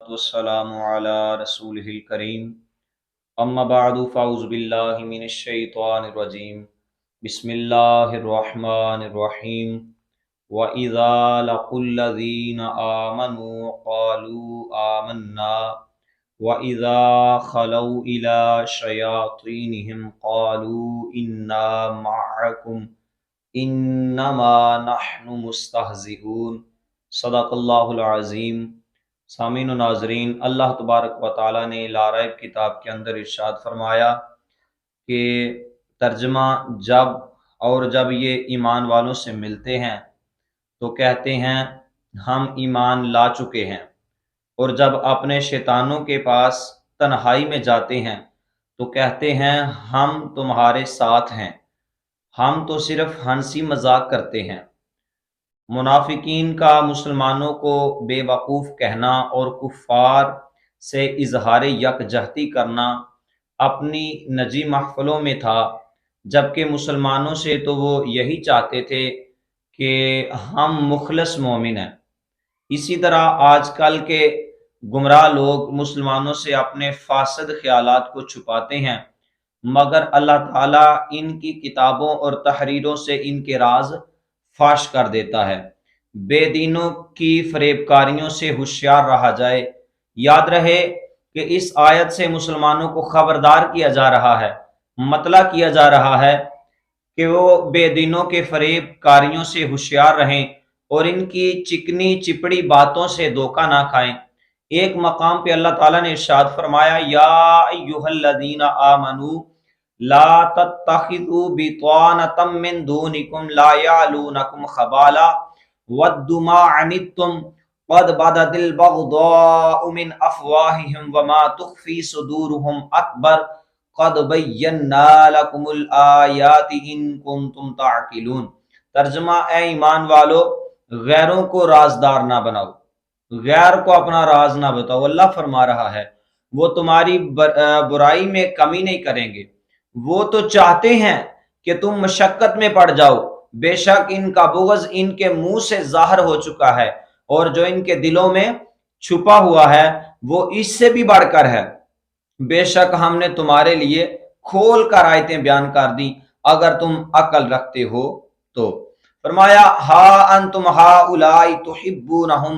والسلام علی رسولہ الکریم اما بعد فاعوذ باللہ من الشیطان الرجیم بسم اللہ الرحمن الرحیم وَإِذَا لَقُوا الَّذِينَ آمَنُوا قَالُوا آمَنَّا وَإِذَا خَلَوْا إِلَى شَيَاطِينِهِمْ قَالُوا إِنَّا مَعَكُمْ إِنَّمَا نَحْنُ مُسْتَهْزِئُونَ۔ صدق اللہ العظیم۔ سامعین و ناظرین، اللہ تبارک و تعالیٰ نے لا ریب کتاب کے اندر ارشاد فرمایا کہ ترجمہ جب یہ ایمان والوں سے ملتے ہیں تو کہتے ہیں ہم ایمان لا چکے ہیں، اور جب اپنے شیطانوں کے پاس تنہائی میں جاتے ہیں تو کہتے ہیں ہم تمہارے ساتھ ہیں، ہم تو صرف ہنسی مذاق کرتے ہیں۔ منافقین کا مسلمانوں کو بے وقوف کہنا اور کفار سے اظہار یکجہتی کرنا اپنی نجی محفلوں میں تھا، جبکہ مسلمانوں سے تو وہ یہی چاہتے تھے کہ ہم مخلص مومن ہیں۔ اسی طرح آج کل کے گمراہ لوگ مسلمانوں سے اپنے فاسد خیالات کو چھپاتے ہیں، مگر اللہ تعالیٰ ان کی کتابوں اور تحریروں سے ان کے راز فاش کر دیتا ہے۔ بے دینوں کی فریب کاریوں سے ہوشیار رہا جائے۔ یاد رہے کہ اس آیت سے مسلمانوں کو خبردار کیا جا رہا ہے، مطلع کیا جا رہا ہے کہ وہ بے دینوں کے فریب کاریوں سے ہوشیار رہیں اور ان کی چکنی چپڑی باتوں سے دھوکہ نہ کھائیں۔ ایک مقام پہ اللہ تعالیٰ نے ارشاد فرمایا یا ایھا الذین آمنوا لا تتخذوا بطانة من دونکم لا یعلونکم خبالا ودوا ما عنتم قد بدت البغضاء من افواہہم وما تخفی صدورہم اکبر قد بینا لکم الآیات ان کنتم تعقلون۔ ترجمہ، اے ایمان والو، غیروں کو رازدار نہ بناؤ، غیر کو اپنا راز نہ بتاؤ۔ اللہ فرما رہا ہے وہ تمہاری برائی میں کمی نہیں کریں گے، وہ تو چاہتے ہیں کہ تم مشقت میں پڑ جاؤ، بے شک ان کا بغض ان کے منہ سے ظاہر ہو چکا ہے، اور جو ان کے دلوں میں چھپا ہوا ہے وہ اس سے بھی بڑھ کر ہے۔ بے شک ہم نے تمہارے لیے کھول کر آیتیں بیان کر دی اگر تم عقل رکھتے ہو تو۔ فرمایا ہا انتم ہؤلاء تحبونہم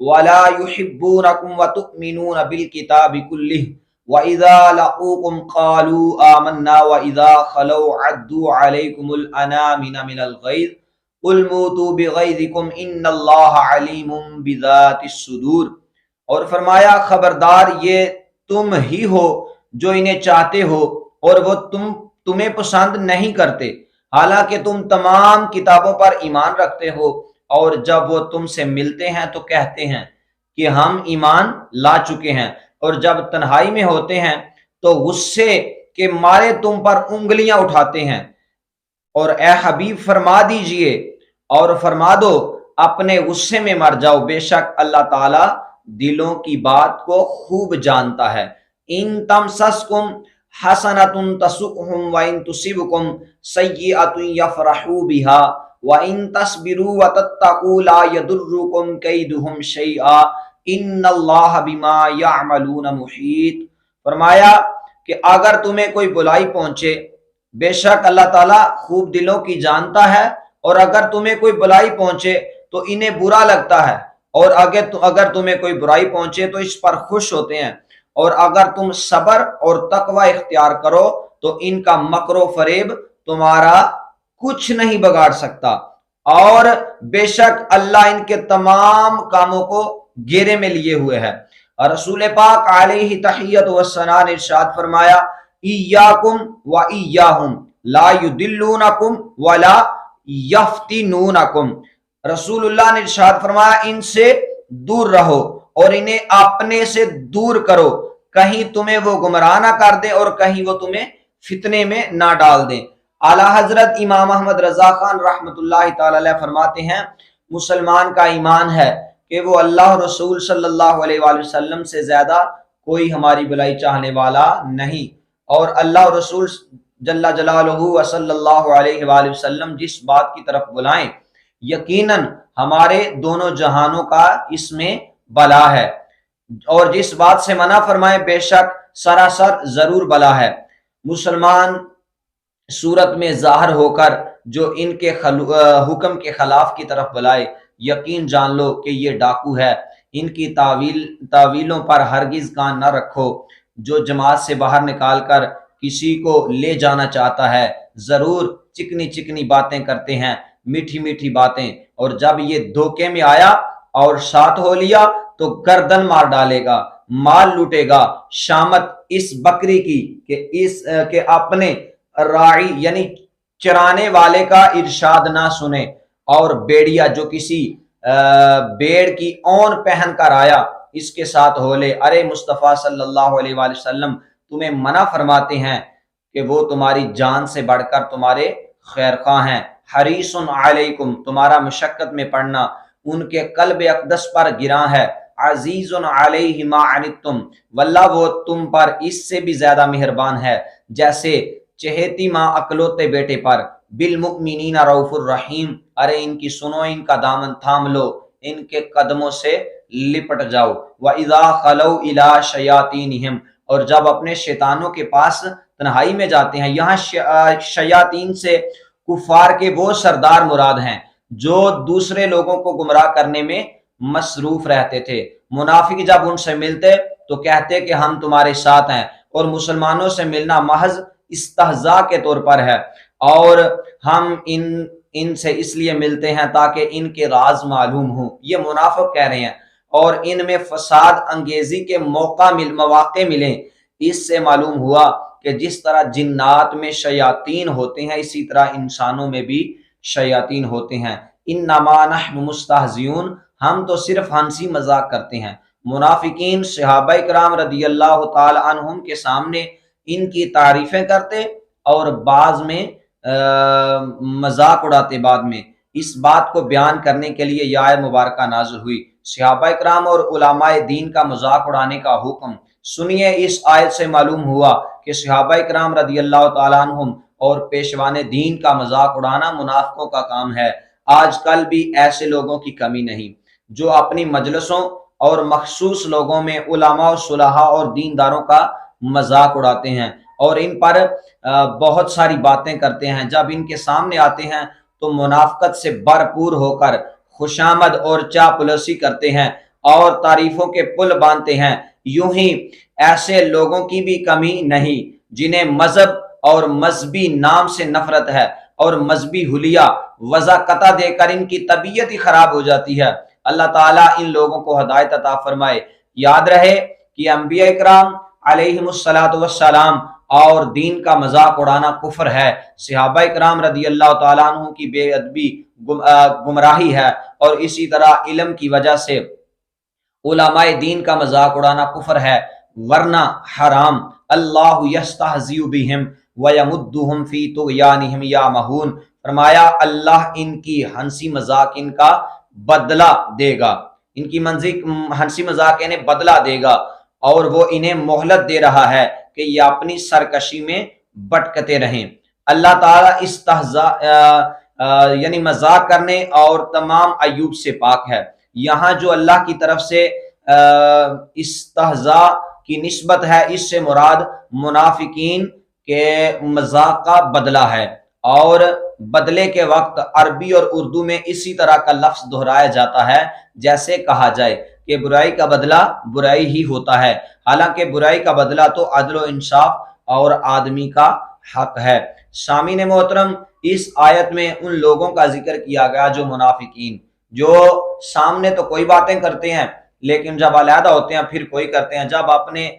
ولا يحبونکم وتؤمنون بالکتاب کلہ وَإِذَا لَقُوكُمْ قَالُوا آمَنَّا وَإِذَا خَلَوْا عَدُّوا عَلَيْكُمُ الْأَنَامِنَ مِنَ الْغَيْظِ قُلْ مُوتُوا بِغَيْظِكُمْ إِنَّ اللَّهَ عَلِيمٌ بِذَاتِ الصُّدُورِ۔ اور فرمایا خبردار، یہ تم ہی ہو جو انہیں چاہتے ہو اور وہ تمہیں پسند نہیں کرتے، حالانکہ تم تمام کتابوں پر ایمان رکھتے ہو، اور جب وہ تم سے ملتے ہیں تو کہتے ہیں کہ ہم ایمان لا چکے ہیں، اور جب تنہائی میں ہوتے ہیں تو غصے کے مارے تم پر انگلیاں اٹھاتے ہیں۔ اور اے حبیب فرما دیجئے اور فرما دو اپنے غصے میں مر جاؤ، بے شک اللہ تعالی دلوں کی بات کو خوب جانتا ہے۔ ان تمسسکم حسنۃ تسؤہم وان تصبکم سیئۃ یفرحوا بها وان تصبروا وتتقوا لا یضرکم کیدہم شیئا ان اللہ بما یعملون محیط۔ فرمایا کہ اگر تمہیں کوئی بلائی پہنچے، بے شک اللہ تعالیٰ خوب دلوں کی جانتا ہے، اور اگر تمہیں کوئی بلائی پہنچے تو انہیں برا لگتا ہے، اور اگر تمہیں کوئی برائی پہنچے تو اس پر خوش ہوتے ہیں، اور اگر تم صبر اور تقوی اختیار کرو تو ان کا مکر و فریب تمہارا کچھ نہیں بگاڑ سکتا، اور بے شک اللہ ان کے تمام کاموں کو گھیرے میں لیے ہوئے ہے۔ اور رسول پاک علیہ تحیۃ والثناء نے ارشاد فرمایا ایاکم و ایاہم لا یضلونکم ولا یفتنونکم۔ رسول اللہ نے ارشاد فرمایا ان سے دور رہو اور انہیں اپنے سے دور کرو، کہیں تمہیں وہ گمراہ نہ کر دیں اور کہیں وہ تمہیں فتنے میں نہ ڈال دیں۔ اعلیٰ حضرت امام احمد رضا خان رحمۃ اللہ تعالی علیہ فرماتے ہیں مسلمان کا ایمان ہے کہ وہ اللہ اور رسول صلی اللہ علیہ وآلہ وسلم سے زیادہ کوئی ہماری بھلائی چاہنے والا نہیں، اور اللہ اور رسول جل جلالہ و صلی اللہ علیہ وآلہ وسلم جس بات کی طرف بلائیں یقیناً ہمارے دونوں جہانوں کا اس میں بلا ہے۔ اور جس بات سے منع فرمائے بے شک سراسر ضرور بلا ہے۔ مسلمان صورت میں ظاہر ہو کر جو ان کے حکم کے خلاف کی طرف بلائے، یقین جان لو کہ یہ ڈاکو ہے۔ ان کی تعویلوں پر ہرگز کان نہ رکھو۔ جو جماعت سے باہر نکال کر کسی کو لے جانا چاہتا ہے، ضرور چکنی چکنی باتیں کرتے ہیں، میٹھی میٹھی باتیں، اور جب یہ دھوکے میں آیا اور ساتھ ہو لیا تو گردن مار ڈالے گا، مال لوٹے گا۔ شامت اس بکری کی کہ اپنے راعی یعنی چرانے والے کا ارشاد نہ سنے، اور بیڑیا جو کسی بیڑ کی اون پہن کر آیا اس کے ساتھ ہو لے۔ ارے مصطفیٰ صلی اللہ علیہ وآلہ وسلم تمہیں منع فرماتے ہیں کہ وہ تمہاری جان سے بڑھ کر تمہارے خیر خواہ ہیں۔ حریص علیکم، تمہارا مشقت میں پڑنا ان کے قلب اقدس پر گراں ہے۔ عزیز علیہ ما عنتم، واللہ وہ تم پر اس سے بھی زیادہ مہربان ہے جیسے چہیتی ماں اکلوتے بیٹے پر۔ بالمؤمنین رؤوف الرحیم، ارے ان کی سنو، ان کا دامن تھام لو، ان کے قدموں سے لپٹ جاؤ۔ وَإِذَا خَلَوْا إِلَىٰ شَيَاطِینِهِمْ، اور جب اپنے شیطانوں کے پاس تنہائی میں جاتے ہیں۔ یہاں شیاطین سے کفار کے وہ سردار مراد ہیں جو دوسرے لوگوں کو گمراہ کرنے میں مصروف رہتے تھے۔ منافق جب ان سے ملتے تو کہتے کہ ہم تمہارے ساتھ ہیں، اور مسلمانوں سے ملنا محض استہزاء کے طور پر ہے، اور ہم ان سے اس لیے ملتے ہیں تاکہ ان کے راز معلوم ہوں۔ یہ منافق کہہ رہے ہیں، اور ان میں فساد انگیزی کے مواقع ملیں۔ اس سے معلوم ہوا کہ جس طرح جنات میں شیاطین ہوتے ہیں اسی طرح انسانوں میں بھی شیاطین ہوتے ہیں۔ انما نحن مستہزئون، ہم تو صرف ہنسی مذاق کرتے ہیں۔ منافقین صحابہ کرام رضی اللہ تعالی عنہم کے سامنے ان کی تعریفیں کرتے اور بعض میں مذاق اڑاتے۔ بعد میں اس بات کو بیان کرنے کے لیے یہ آیت مبارکہ نازل ہوئی، صحابہ کرام اور علماء دین کا مذاق اڑانے کا حکم۔ سنیے، اس آیت سے معلوم ہوا کہ صحابہ کرام رضی اللہ تعالیٰ عنہم اور پیشوان دین کا مذاق اڑانا منافقوں کا کام ہے۔ آج کل بھی ایسے لوگوں کی کمی نہیں جو اپنی مجلسوں اور مخصوص لوگوں میں علماء و صلحاء اور دینداروں کا مذاق اڑاتے ہیں اور ان پر بہت ساری باتیں کرتے ہیں۔ جب ان کے سامنے آتے ہیں تو منافقت سے بھرپور ہو کر خوشامد اور چاپلوسی کرتے ہیں اور تعریفوں کے پل باندھتے ہیں۔ یوں ہی ایسے لوگوں کی بھی کمی نہیں جنہیں مذہب اور مذہبی نام سے نفرت ہے اور مذہبی حلیہ وضاقتہ دے کر ان کی طبیعت ہی خراب ہو جاتی ہے۔ اللہ تعالیٰ ان لوگوں کو ہدایت عطا فرمائے۔ یاد رہے کہ انبیاء اکرام علیہم السلام اور دین کا مذاق اڑانا کفر ہے، صحابہ اکرام رضی اللہ تعالیٰ عنہ کی بے ادبی گمراہی ہے، اور اسی طرح علم کی وجہ سے علماء دین کا مذاق اڑانا کفر ہے ورنہ حرام۔ اللہ یستہزئ بہم ویمدہم فی طغیانہم یعمہون، فرمایا اللہ ان کی ہنسی مذاق ان کا بدلہ دے گا، ان کی ہنسی مذاق انہیں بدلہ دے گا، اور وہ انہیں مہلت دے رہا ہے کہ یہ اپنی سرکشی میں بٹکتے رہیں۔ اللہ تعالیٰ استہزاء یعنی مذاق کرنے اور تمام عیوب سے پاک ہے۔ یہاں جو اللہ کی طرف سے استہزاء کی نسبت ہے، اس سے مراد منافقین کے مذاق کا بدلہ ہے، اور بدلے کے وقت عربی اور اردو میں اسی طرح کا لفظ دہرایا جاتا ہے جیسے کہا جائے کہ برائی کا بدلہ برائی ہی ہوتا ہے، حالانکہ برائی کا بدلہ تو عدل و انصاف اور آدمی کا حق ہے۔ سامعین محترم، اس آیت میں ان لوگوں کا ذکر کیا گیا جو منافقین، جو سامنے تو کوئی باتیں کرتے ہیں لیکن جب علیحدہ ہوتے ہیں پھر کوئی کرتے ہیں، جب اپنے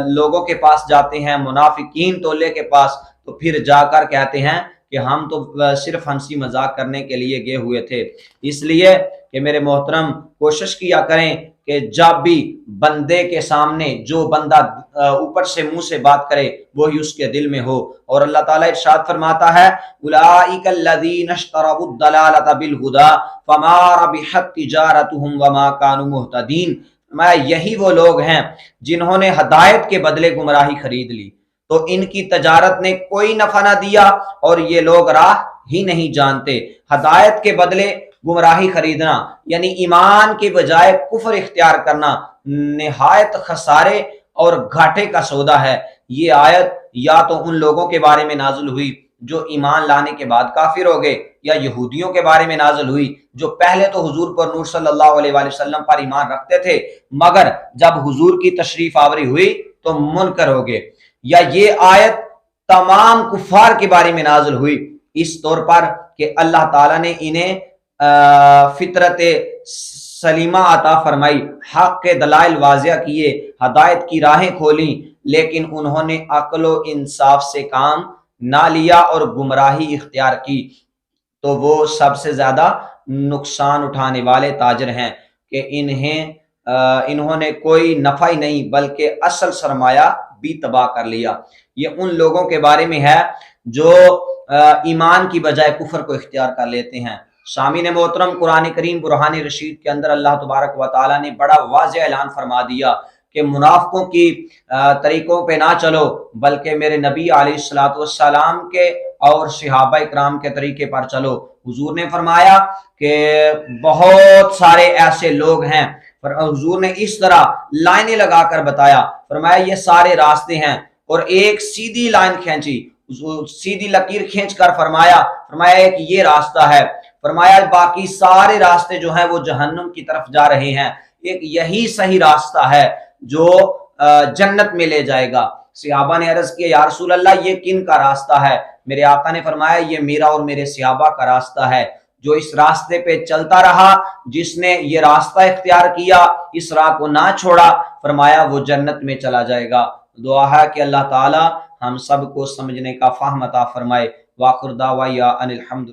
لوگوں کے پاس جاتے ہیں منافقین تولے کے پاس تو پھر جا کر کہتے ہیں کہ ہم تو صرف ہنسی مذاق کرنے کے لیے گئے ہوئے تھے۔ اس لیے کہ میرے محترم کوشش کیا کریں کہ جب بھی بندے کے سامنے جو بندہ اوپر سے منہ سے بات کرے وہی اس کے دل میں ہو، اور اللہ تعالیٰ ارشاد فرماتا ہے اولئک الذین اشتروا الضلالۃ بالہدی فما ربحت تجارتہم وما کانوا مہتدین، یہی وہ لوگ ہیں جنہوں نے ہدایت کے بدلے گمراہی خرید لی تو ان کی تجارت نے کوئی نفع نہ دیا، اور یہ لوگ راہ ہی نہیں جانتے۔ ہدایت کے بدلے گمراہی خریدنا یعنی ایمان کے بجائے کفر اختیار کرنا نہایت خسارے اور گھاٹے کا سودا ہے۔ یہ آیت یا تو ان لوگوں کے بارے میں نازل ہوئی جو ایمان لانے کے بعد کافر ہو گئے، یا یہودیوں کے بارے میں نازل ہوئی جو پہلے تو حضور پر نور صلی اللہ علیہ وآلہ وسلم پر ایمان رکھتے تھے، مگر جب حضور کی تشریف آوری ہوئی تو منکر ہو گئے، یا یہ آیت تمام کفار کے بارے میں نازل ہوئی اس طور پر کہ اللہ تعالیٰ نے انہیں فطرت سلیمہ عطا فرمائی، حق کے دلائل واضح کیے، ہدایت کی راہیں کھولیں، لیکن انہوں نے عقل و انصاف سے کام نہ لیا اور گمراہی اختیار کی، تو وہ سب سے زیادہ نقصان اٹھانے والے تاجر ہیں کہ انہوں نے کوئی نفع ہی نہیں بلکہ اصل سرمایہ بھی تباہ کر لیا۔ یہ ان لوگوں کے بارے میں ہے جو ایمان کی بجائے کفر کو اختیار کر لیتے ہیں۔ سامعین محترم، قرآن کریم برہان رشید کے اندر اللہ تبارک و تعالیٰ نے بڑا واضح اعلان فرما دیا کہ منافقوں کی طریقوں پہ نہ چلو بلکہ میرے نبی علیہ الصلوۃ والسلام کے اور صحابہ کرام کے طریقے پر چلو۔ حضور نے فرمایا کہ بہت سارے ایسے لوگ ہیں، حضور نے اس طرح لائنیں لگا کر بتایا، فرمایا یہ سارے راستے ہیں، اور ایک سیدھی لائن کھینچی، سیدھی لکیر کھینچ کر فرمایا ایک یہ راستہ ہے، فرمایا باقی سارے راستے جو ہیں وہ جہنم کی طرف جا رہے ہیں، ایک یہی صحیح راستہ ہے جو جنت میں لے جائے گا۔ صحابہ نے عرض کیا یا رسول اللہ یہ کن کا راستہ ہے؟ میرے آقا نے فرمایا یہ میرا اور میرے صحابہ کا راستہ ہے، جو اس راستے پہ چلتا رہا، جس نے یہ راستہ اختیار کیا، اس راہ کو نہ چھوڑا، فرمایا وہ جنت میں چلا جائے گا۔ دعا ہے کہ اللہ تعالی ہم سب کو سمجھنے کا فہم عطا فرمائے۔ وآخر دعوایا ان الحمد